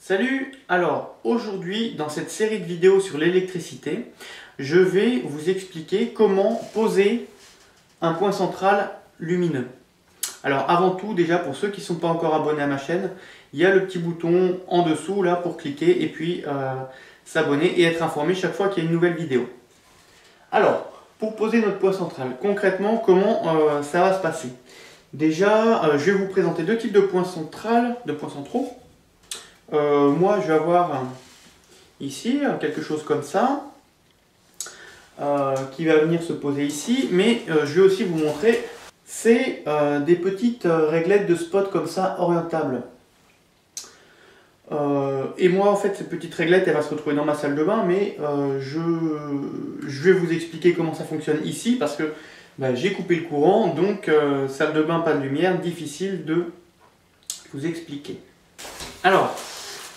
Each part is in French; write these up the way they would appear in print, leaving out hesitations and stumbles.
Salut! Alors aujourd'hui dans cette série de vidéos sur l'électricité, je vais vous expliquer comment poser un point central lumineux. Alors avant tout, déjà pour ceux qui ne sont pas encore abonnés à ma chaîne, il y a le petit bouton en dessous là pour cliquer et puis s'abonner et être informé chaque fois qu'il y a une nouvelle vidéo. Alors, pour poser notre point central, concrètement comment ça va se passer? Déjà, je vais vous présenter deux types de points centraux. Moi, je vais avoir ici quelque chose comme ça qui va venir se poser ici, mais je vais aussi vous montrer, c'est des petites réglettes de spot comme ça orientables. Et moi, en fait, cette petite réglette, elle va se retrouver dans ma salle de bain, mais je vais vous expliquer comment ça fonctionne ici parce que j'ai coupé le courant, donc salle de bain, pas de lumière, difficile de vous expliquer. Alors,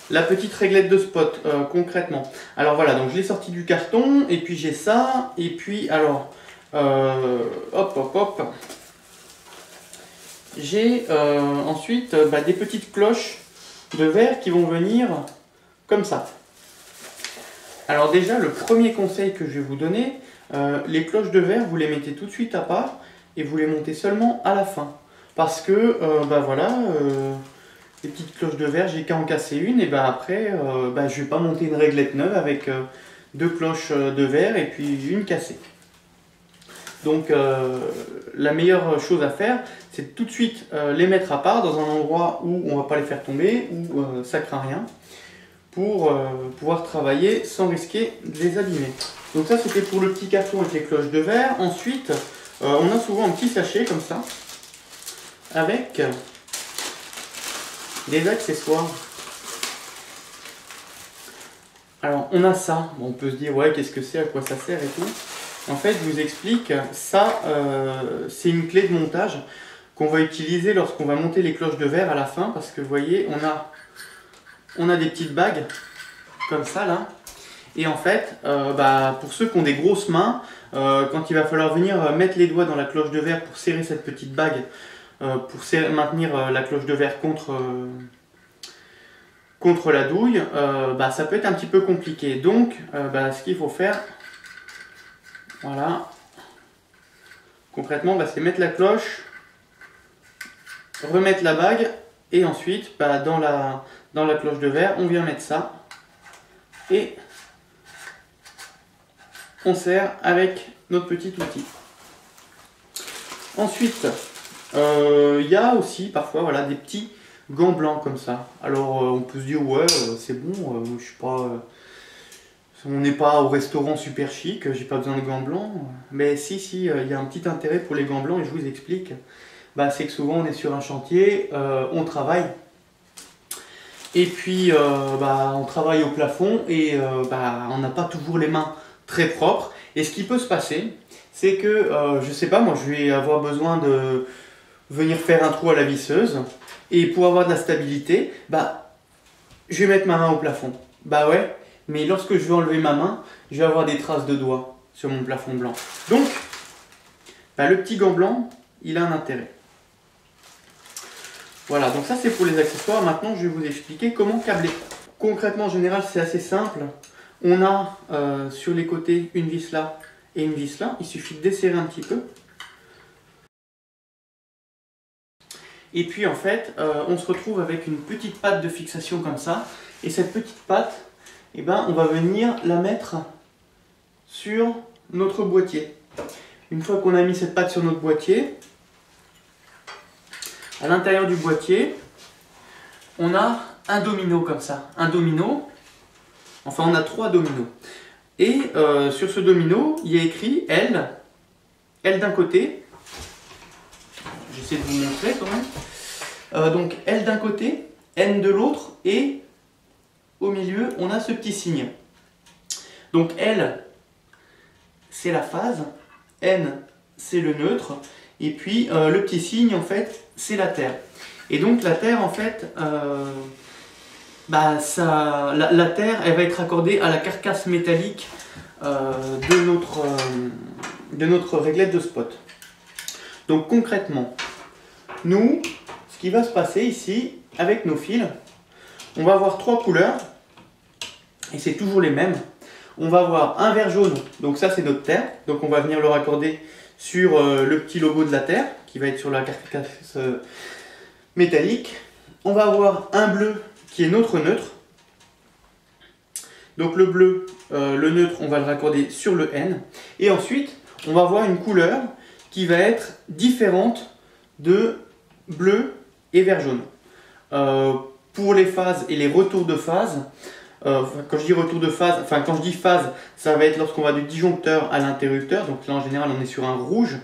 la petite réglette de spot, concrètement. Alors voilà, donc je l'ai sorti du carton, et puis j'ai ça, et puis alors, hop. J'ai ensuite des petites cloches de verre qui vont venir comme ça. Alors déjà, le premier conseil que je vais vous donner, les cloches de verre, vous les mettez tout de suite à part, et vous les montez seulement à la fin. Parce que, les petites cloches de verre, j'ai qu'à en casser une et après je vais pas monter une réglette neuve avec deux cloches de verre et puis une cassée. Donc la meilleure chose à faire, c'est tout de suite les mettre à part dans un endroit où on va pas les faire tomber, où ça craint rien, pour pouvoir travailler sans risquer de les abîmer. Donc ça c'était pour le petit carton avec les cloches de verre. Ensuite on a souvent un petit sachet comme ça avec des accessoires. Alors on a ça, on peut se dire ouais qu'est-ce que c'est, à quoi ça sert et tout. En fait je vous explique, ça c'est une clé de montage qu'on va utiliser lorsqu'on va monter les cloches de verre à la fin, parce que vous voyez on a des petites bagues comme ça là, et en fait pour ceux qui ont des grosses mains, quand il va falloir venir mettre les doigts dans la cloche de verre pour serrer cette petite bague, pour maintenir la cloche de verre contre la douille, ça peut être un petit peu compliqué. Donc ce qu'il faut faire, voilà, concrètement c'est mettre la cloche, remettre la bague, et ensuite dans la cloche de verre on vient mettre ça et on serre avec notre petit outil. Ensuite il y a aussi parfois des petits gants blancs comme ça. Alors on peut se dire ouais c'est bon, je suis pas, on n'est pas au restaurant super chic, j'ai pas besoin de gants blancs. Mais si il y a un petit intérêt pour les gants blancs, et je vous explique. C'est que souvent on est sur un chantier, on travaille, et puis on travaille au plafond, et on n'a pas toujours les mains très propres. Et ce qui peut se passer, c'est que je sais pas, moi je vais avoir besoin de venir faire un trou à la visseuse, et pour avoir de la stabilité, je vais mettre ma main au plafond. Ouais, mais lorsque je vais enlever ma main, je vais avoir des traces de doigts sur mon plafond blanc. Donc, le petit gant blanc, il a un intérêt. Voilà, donc ça c'est pour les accessoires. Maintenant, je vais vous expliquer comment câbler. Concrètement, en général, c'est assez simple. On a sur les côtés une vis là et une vis là. Il suffit de desserrer un petit peu. Et puis en fait, on se retrouve avec une petite patte de fixation comme ça. Et cette petite patte, on va venir la mettre sur notre boîtier. Une fois qu'on a mis cette patte sur notre boîtier, à l'intérieur du boîtier, on a un domino comme ça. Un domino, enfin on a 3 dominos. Et sur ce domino, il y a écrit L. L d'un côté. J'essaie de vous montrer quand même. Donc L d'un côté, N de l'autre, et au milieu, on a ce petit signe. Donc L, c'est la phase, N, c'est le neutre, et puis le petit signe, en fait, c'est la Terre. Et donc la Terre, en fait, la Terre, elle va être accordée à la carcasse métallique de notre réglette de spot. Donc concrètement, nous, ce qui va se passer ici, avec nos fils, on va avoir 3 couleurs, et c'est toujours les mêmes. On va avoir un vert jaune, donc ça c'est notre terre, donc on va venir le raccorder sur le petit logo de la terre, qui va être sur la carcasse métallique. On va avoir un bleu qui est notre neutre. Donc le bleu, le neutre, on va le raccorder sur le N. Et ensuite, on va avoir une couleur qui va être différente de bleu et vert jaune. Pour les phases et les retours de phase, quand je dis retour de phase, enfin quand je dis phase, ça va être lorsqu'on va du disjoncteur à l'interrupteur. Donc là en général on est sur un rouge.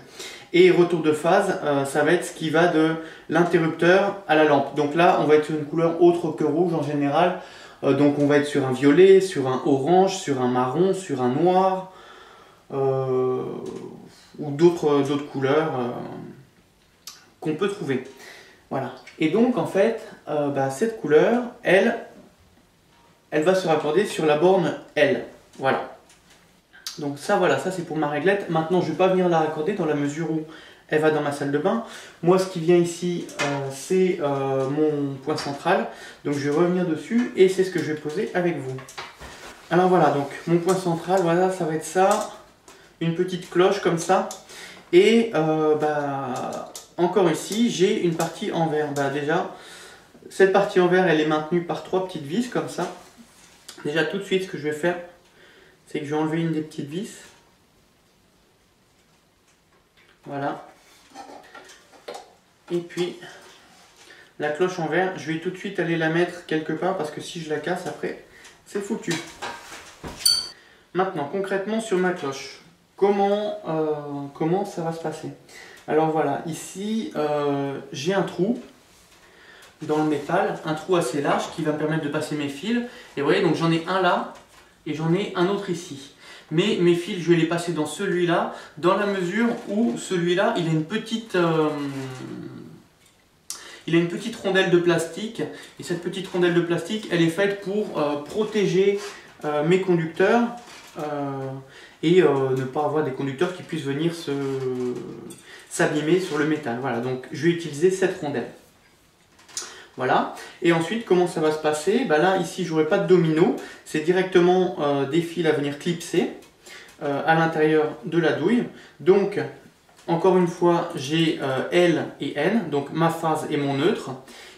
Et retour de phase, ça va être ce qui va de l'interrupteur à la lampe. Donc là on va être sur une couleur autre que rouge en général. Donc on va être sur un violet, sur un orange, sur un marron, sur un noir, ou d'autres couleurs qu'on peut trouver. Voilà. Et donc en fait, cette couleur, elle va se raccorder sur la borne L. Voilà. Donc ça, voilà, ça c'est pour ma réglette. Maintenant, je ne vais pas venir la raccorder dans la mesure où elle va dans ma salle de bain. Moi, ce qui vient ici, c'est mon point central. Donc je vais revenir dessus et c'est ce que je vais poser avec vous. Alors voilà, donc mon point central, voilà, ça va être ça. Une petite cloche comme ça. Et encore ici, j'ai une partie en verre. Déjà, cette partie en verre, elle est maintenue par 3 petites vis comme ça. Déjà, tout de suite, ce que je vais faire, c'est que je vais enlever une des petites vis. Voilà. Et puis, la cloche en verre, je vais tout de suite aller la mettre quelque part parce que si je la casse après, c'est foutu. Maintenant, concrètement sur ma cloche, comment ça va se passer? Alors voilà, ici, j'ai un trou dans le métal, un trou assez large qui va me permettre de passer mes fils. Et vous voyez, donc j'en ai un là et j'en ai un autre ici. Mais mes fils, je vais les passer dans celui-là, dans la mesure où celui-là, il a une petite rondelle de plastique. Et cette petite rondelle de plastique, elle est faite pour protéger mes conducteurs et ne pas avoir des conducteurs qui puissent venir s'abîmer sur le métal. Voilà, donc je vais utiliser cette rondelle. Voilà, et ensuite comment ça va se passer? Là ici j'aurai pas de domino, c'est directement des fils à venir clipser à l'intérieur de la douille. Donc encore une fois j'ai L et N, donc ma phase et mon neutre.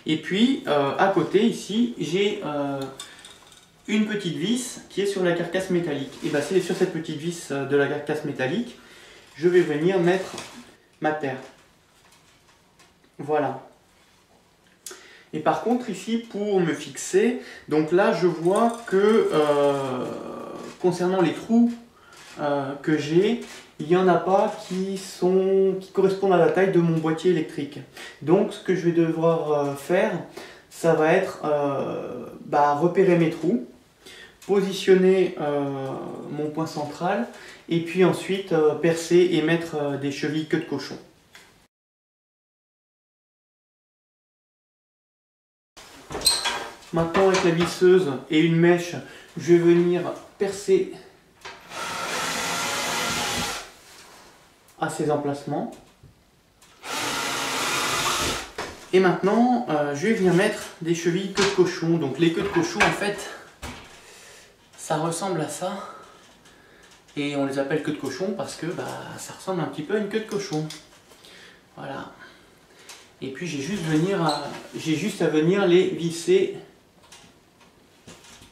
Et puis à côté ici j'ai une petite vis qui est sur la carcasse métallique. Et c'est sur cette petite vis de la carcasse métallique, je vais venir mettre ma terre. Voilà. Et par contre ici pour me fixer, donc là je vois que concernant les trous que j'ai, il n'y en a pas qui correspondent à la taille de mon boîtier électrique. Donc ce que je vais devoir faire, ça va être repérer mes trous, positionner mon point central et puis ensuite percer et mettre des chevilles queue de cochon. Maintenant avec la visseuse et une mèche, je vais venir percer à ces emplacements. Et maintenant, je vais venir mettre des chevilles queue de cochon. Donc les queues de cochon, en fait, ça ressemble à ça. Et on les appelle queue de cochon parce que ça ressemble un petit peu à une queue de cochon. Voilà. Et puis j'ai juste à venir les visser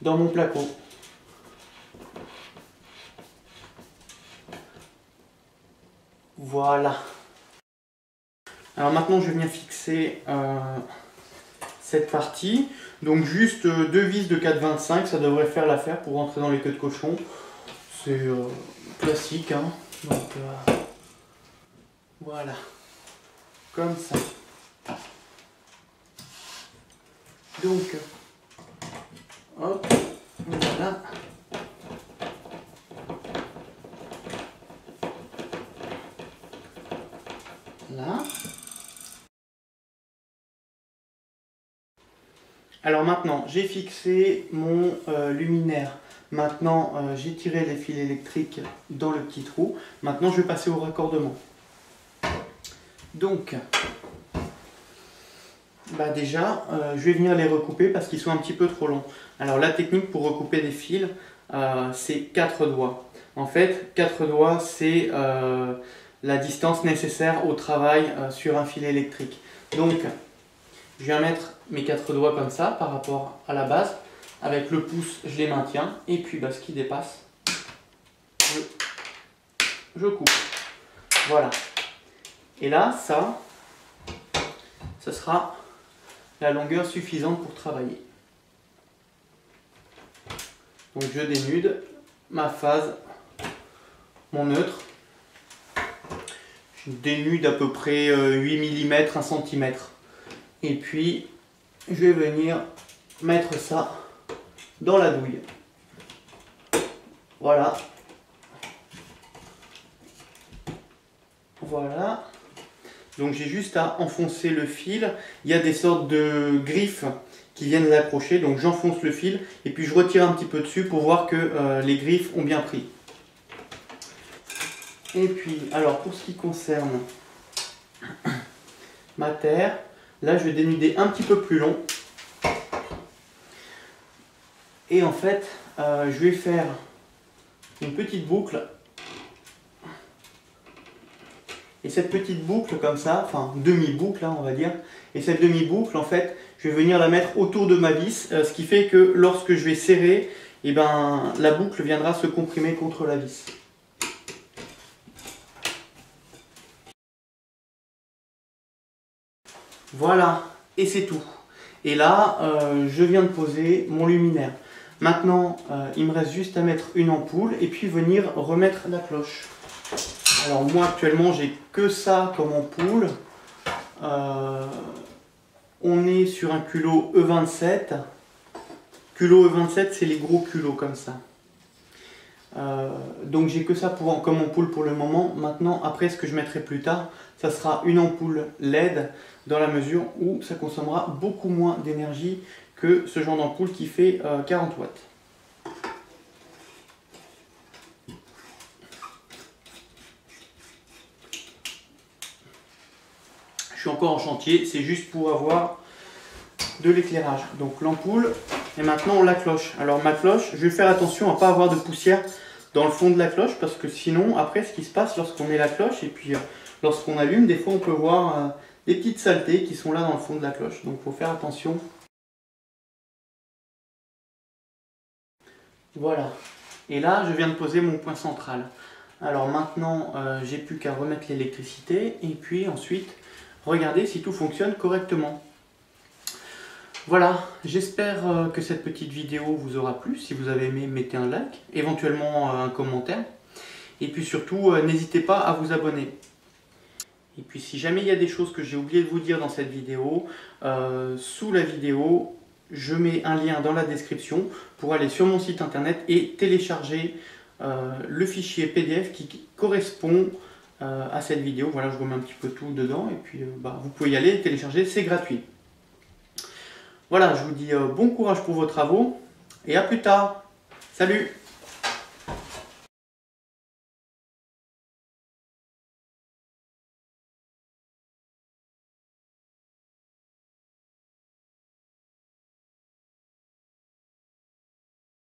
dans mon placo. Voilà. Alors maintenant je vais venir fixer cette partie. Donc juste 2 vis de 4,25, ça devrait faire l'affaire pour rentrer dans les queues de cochon. C'est classique, hein. Donc voilà. Comme ça. Donc hop, voilà. Là. Alors maintenant, j'ai fixé mon luminaire. Maintenant, j'ai tiré les fils électriques dans le petit trou. Maintenant, je vais passer au raccordement. Donc, Bah déjà, je vais venir les recouper parce qu'ils sont un petit peu trop longs. Alors la technique pour recouper des fils, c'est 4 doigts. En fait, 4 doigts, c'est la distance nécessaire au travail sur un fil électrique. Donc, je viens mettre mes 4 doigts comme ça par rapport à la base. Avec le pouce, je les maintiens. Et puis, bah, ce qui dépasse, je coupe. Voilà. Et là, ça sera la longueur suffisante pour travailler. Donc je dénude ma phase, mon neutre. Je dénude à peu près 8 mm, 1 cm. Et puis je vais venir mettre ça dans la douille. Voilà. Voilà. Donc j'ai juste à enfoncer le fil. Il y a des sortes de griffes qui viennent l'accrocher. Donc j'enfonce le fil et puis je retire un petit peu dessus pour voir que les griffes ont bien pris. Et puis, alors pour ce qui concerne ma terre, là je vais dénuder un petit peu plus long. Et en fait, je vais faire une petite boucle. Et cette petite boucle comme ça, enfin demi-boucle hein, on va dire, et cette demi-boucle en fait, je vais venir la mettre autour de ma vis, ce qui fait que lorsque je vais serrer, eh ben, la boucle viendra se comprimer contre la vis. Voilà, et c'est tout. Et là, je viens de poser mon luminaire. Maintenant, il me reste juste à mettre une ampoule et puis venir remettre la cloche. Alors moi actuellement j'ai que ça comme ampoule. On est sur un culot E27. Culot E27 c'est les gros culots comme ça. Donc j'ai que ça comme ampoule pour le moment. Maintenant après ce que je mettrai plus tard, ça sera une ampoule LED dans la mesure où ça consommera beaucoup moins d'énergie que ce genre d'ampoule qui fait 40 watts. Je suis encore en chantier, c'est juste pour avoir de l'éclairage. Donc l'ampoule, et maintenant la cloche. Alors ma cloche, je vais faire attention à ne pas avoir de poussière dans le fond de la cloche, parce que sinon, après, ce qui se passe lorsqu'on met la cloche, et puis lorsqu'on allume, des fois on peut voir des petites saletés qui sont là dans le fond de la cloche. Donc il faut faire attention. Voilà. Et là, je viens de poser mon point central. Alors maintenant, j'ai plus qu'à remettre l'électricité, et puis ensuite, regardez si tout fonctionne correctement. Voilà, j'espère que cette petite vidéo vous aura plu. Si vous avez aimé, mettez un like, éventuellement un commentaire. Et puis surtout, n'hésitez pas à vous abonner. Et puis si jamais il y a des choses que j'ai oublié de vous dire dans cette vidéo, sous la vidéo, je mets un lien dans la description pour aller sur mon site internet et télécharger le fichier PDF qui correspond à cette vidéo. Voilà, je remets un petit peu tout dedans et puis vous pouvez y aller et télécharger, c'est gratuit. Voilà, je vous dis bon courage pour vos travaux et à plus tard. Salut!